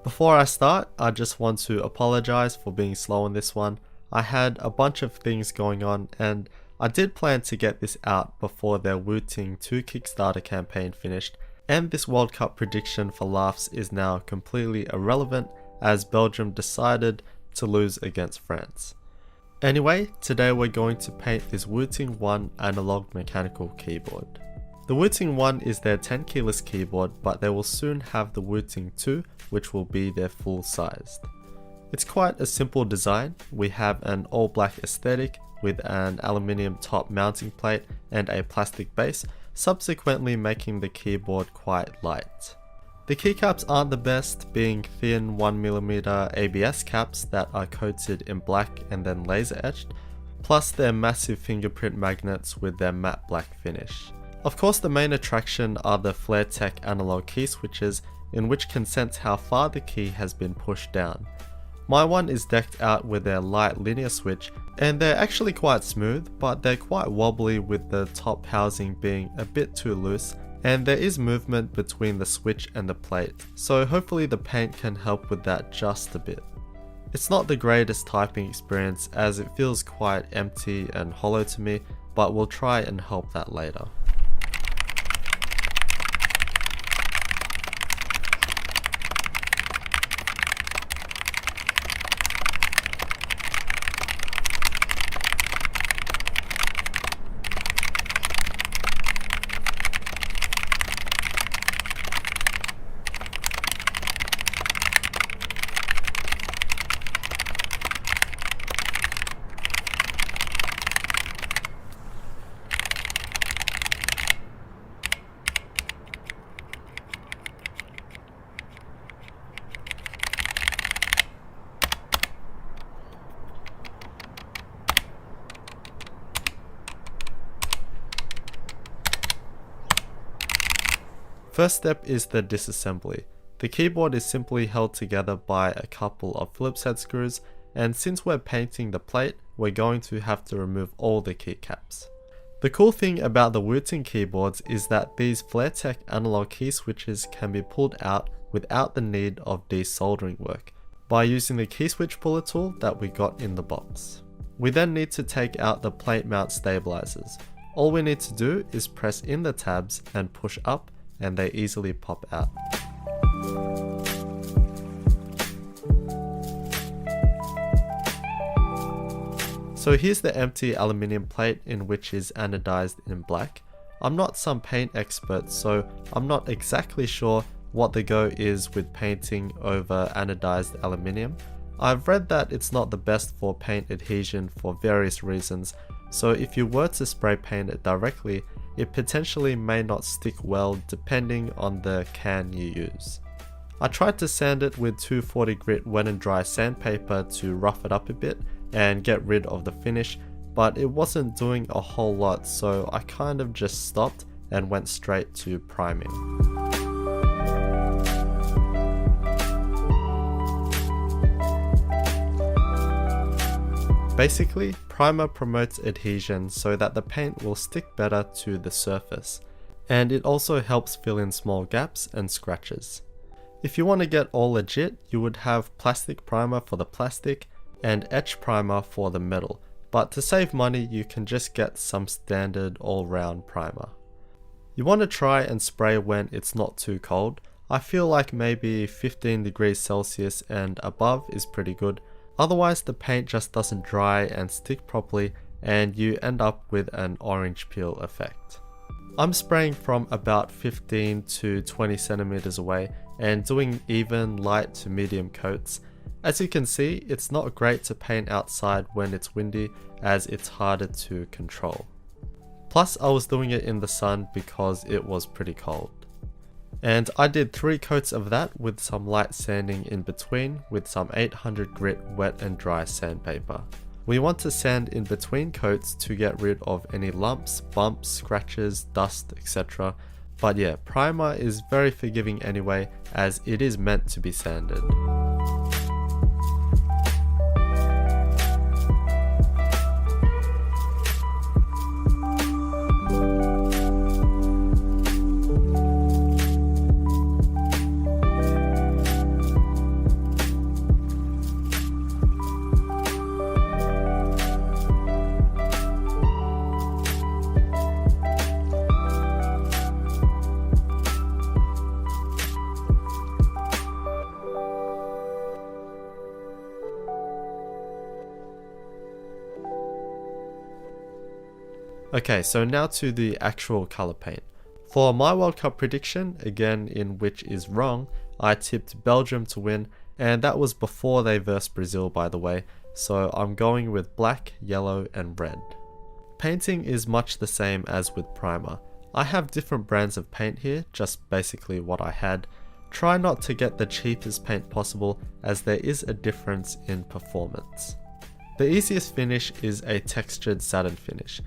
Before I start, I just want to apologize for being slow on this one. I had a bunch of things going on and I did plan to get this out before their Wooting 2 Kickstarter campaign finished, and this World Cup prediction for laughs is now completely irrelevant as Belgium decided to lose against France. Anyway, today we're going to paint this Wooting One analog mechanical keyboard. The Wooting One is their 10 keyless keyboard, but they will soon have the Wooting 2, which will be their full sized. It's quite a simple design. We have an all black aesthetic with an aluminium top mounting plate and a plastic base, subsequently making the keyboard quite light. The keycaps aren't the best, being thin 1mm ABS caps that are coated in black and then laser etched, plus their massive fingerprint magnets with their matte black finish. Of course, the main attraction are the FlareTech analog key switches, in which can sense how far the key has been pushed down. My one is decked out with their light linear switch, and they're actually quite smooth, but they're quite wobbly with the top housing being a bit too loose, and there is movement between the switch and the plate, so hopefully the paint can help with that just a bit. It's not the greatest typing experience as it feels quite empty and hollow to me, but we'll try and help that later. First step is the disassembly. The keyboard is simply held together by a couple of Phillips head screws, and since we're painting the plate, we're going to have to remove all the keycaps. The cool thing about the Wooting keyboards is that these FlareTech analog key switches can be pulled out without the need of desoldering work, by using the key switch puller tool that we got in the box. We then need to take out the plate mount stabilizers. All we need to do is press in the tabs and push up, and they easily pop out. So here's the empty aluminium plate in which is anodized in black. I'm not some paint expert, so I'm not exactly sure what the go is with painting over anodized aluminium. I've read that it's not the best for paint adhesion for various reasons, so if you were to spray paint it directly, it potentially may not stick well depending on the can you use. I tried to sand it with 240 grit wet and dry sandpaper to rough it up a bit and get rid of the finish, but it wasn't doing a whole lot, so I kind of just stopped and went straight to priming. Basically, primer promotes adhesion so that the paint will stick better to the surface, and it also helps fill in small gaps and scratches. If you want to get all legit, you would have plastic primer for the plastic and etch primer for the metal, but to save money you can just get some standard all-round primer. You want to try and spray when it's not too cold. I feel like maybe 15 degrees Celsius and above is pretty good. Otherwise the paint just doesn't dry and stick properly and you end up with an orange peel effect. I'm spraying from about 15 to 20 centimeters away and doing even light to medium coats. As you can see, it's not great to paint outside when it's windy as it's harder to control. Plus I was doing it in the sun because it was pretty cold. And I did 3 coats of that with some light sanding in between with some 800 grit wet and dry sandpaper. We want to sand in between coats to get rid of any lumps, bumps, scratches, dust, etc. But yeah, primer is very forgiving anyway as it is meant to be sanded. Okay, so now to the actual color paint. For my World Cup prediction, again in which is wrong, I tipped Belgium to win, and that was before they versed Brazil, by the way, so I'm going with black, yellow and red. Painting is much the same as with primer. I have different brands of paint here, just basically what I had. Try not to get the cheapest paint possible, as there is a difference in performance. The easiest finish is a textured satin finish.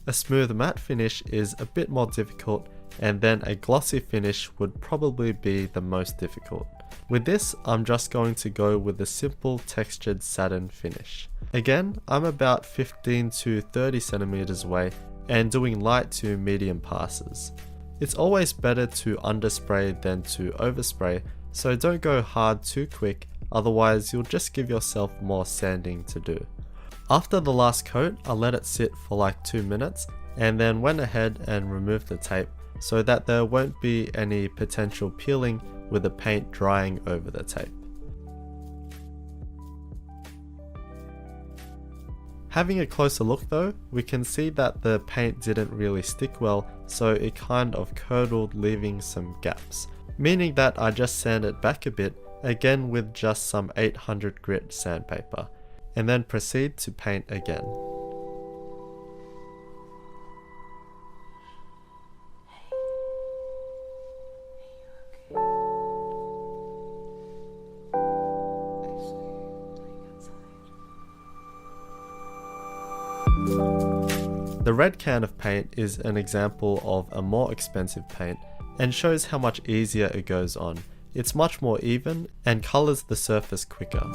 A smooth matte finish is a bit more difficult, and then a glossy finish would probably be the most difficult. With this, I'm just going to go with a simple textured satin finish. Again, I'm about 15 to 30 centimeters away and doing light to medium passes. It's always better to underspray than to overspray, so don't go hard too quick, otherwise you'll just give yourself more sanding to do. After the last coat, I let it sit for like 2 minutes and then went ahead and removed the tape so that there won't be any potential peeling with the paint drying over the tape. Having a closer look though, we can see that the paint didn't really stick well, so it kind of curdled, leaving some gaps, meaning that I just sanded it back a bit, again with just some 800 grit sandpaper, and then proceed to paint again. The red can of paint is an example of a more expensive paint and shows how much easier it goes on. It's much more even and colors the surface quicker.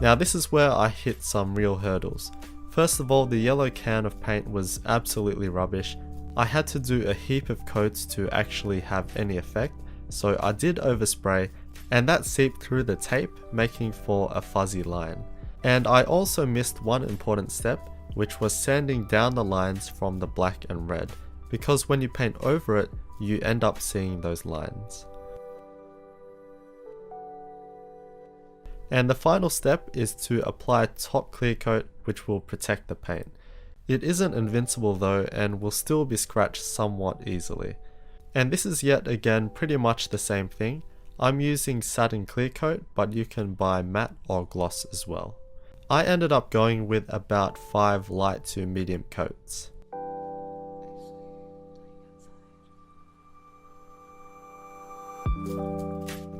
Now this is where I hit some real hurdles. First of all, the yellow can of paint was absolutely rubbish. I had to do a heap of coats to actually have any effect, so I did overspray, and that seeped through the tape, making for a fuzzy line. And I also missed one important step, which was sanding down the lines from the black and red, because when you paint over it, you end up seeing those lines. And the final step is to apply top clear coat, which will protect the paint. It isn't invincible though, and will still be scratched somewhat easily. And this is yet again pretty much the same thing. I'm using satin clear coat, but you can buy matte or gloss as well. I ended up going with about 5 light to medium coats.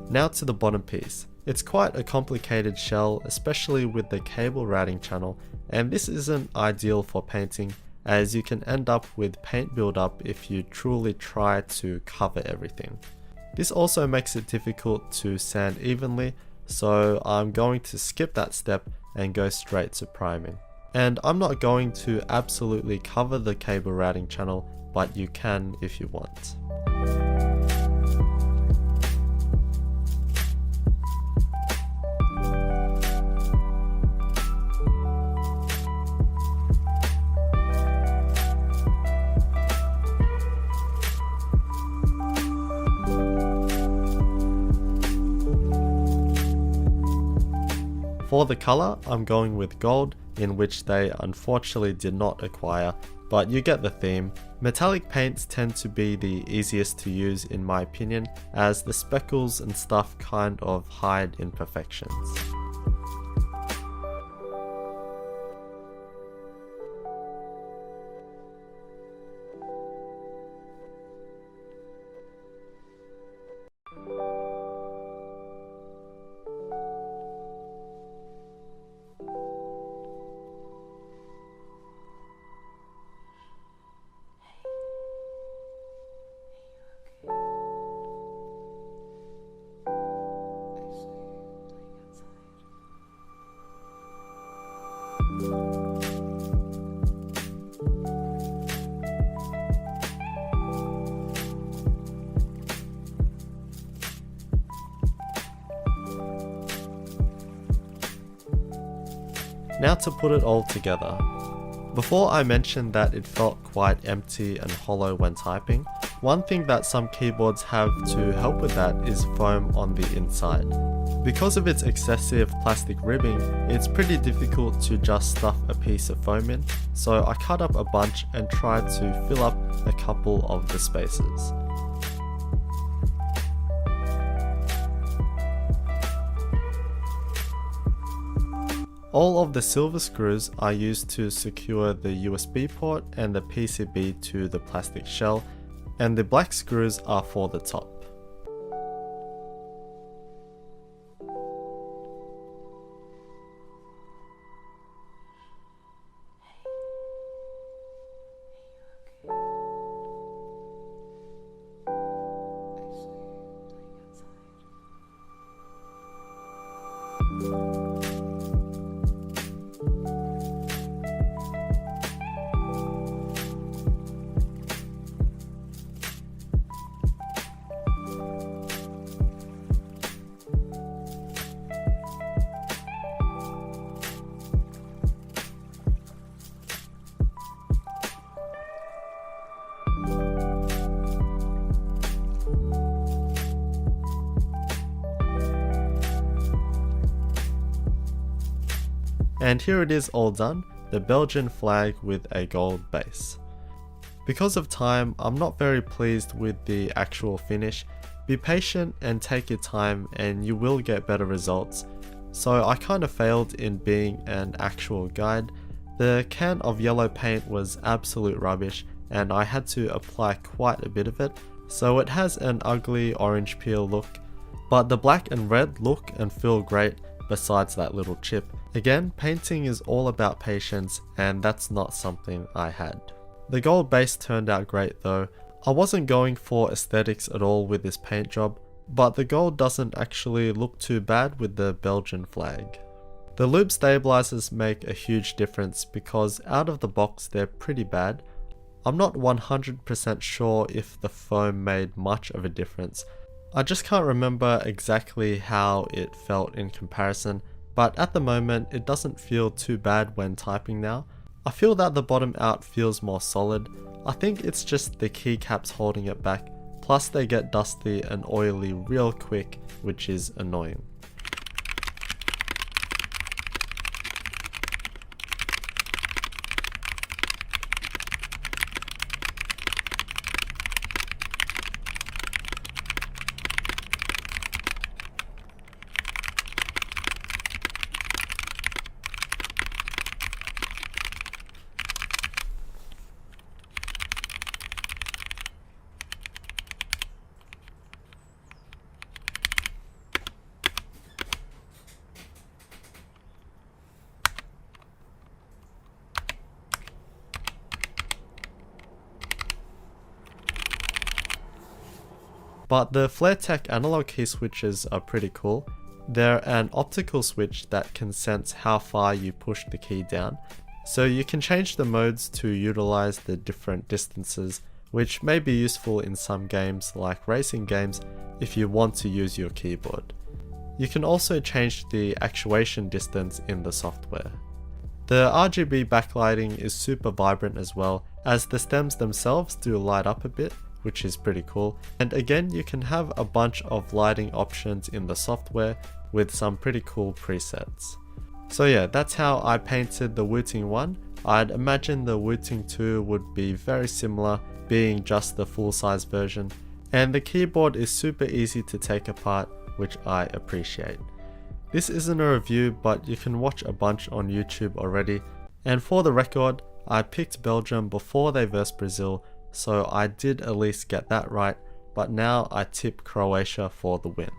Now to the bottom piece. It's quite a complicated shell, especially with the cable routing channel, and this isn't ideal for painting, as you can end up with paint buildup if you truly try to cover everything. This also makes it difficult to sand evenly, so I'm going to skip that step and go straight to priming. And I'm not going to absolutely cover the cable routing channel, but you can if you want. For the color, I'm going with gold, in which they unfortunately did not acquire, but you get the theme. Metallic paints tend to be the easiest to use in my opinion, as the speckles and stuff kind of hide imperfections. Now to put it all together. Before I mentioned that it felt quite empty and hollow when typing, one thing that some keyboards have to help with that is foam on the inside. Because of its excessive plastic ribbing, it's pretty difficult to just stuff a piece of foam in, so I cut up a bunch and tried to fill up a couple of the spaces. All of the silver screws are used to secure the USB port and the PCB to the plastic shell, and the black screws are for the top. And here it is all done, the Belgian flag with a gold base. Because of time, I'm not very pleased with the actual finish. Be patient and take your time and you will get better results. So I kind of failed in being an actual guide. The can of yellow paint was absolute rubbish and I had to apply quite a bit of it, so it has an ugly orange peel look, but the black and red look and feel great besides that little chip. Again, painting is all about patience and that's not something I had. The gold base turned out great though. I wasn't going for aesthetics at all with this paint job, but the gold doesn't actually look too bad with the Belgian flag. The loop stabilizers make a huge difference because out of the box they're pretty bad. I'm not 100% sure if the foam made much of a difference. I just can't remember exactly how it felt in comparison, but at the moment it doesn't feel too bad when typing now. I feel that the bottom out feels more solid. I think it's just the keycaps holding it back, plus they get dusty and oily real quick, which is annoying. But the FlareTech analog key switches are pretty cool. They're an optical switch that can sense how far you push the key down, so you can change the modes to utilize the different distances, which may be useful in some games like racing games if you want to use your keyboard. You can also change the actuation distance in the software. The RGB backlighting is super vibrant as well, as the stems themselves do light up a bit, which is pretty cool. And again, you can have a bunch of lighting options in the software with some pretty cool presets. So yeah, that's how I painted the Wooting One. I'd imagine the Wooting 2 would be very similar, being just the full-size version. And the keyboard is super easy to take apart, which I appreciate. This isn't a review, but you can watch a bunch on YouTube already. And for the record, I picked Belgium before they versed Brazil, so I did at least get that right, but now I tip Croatia for the win.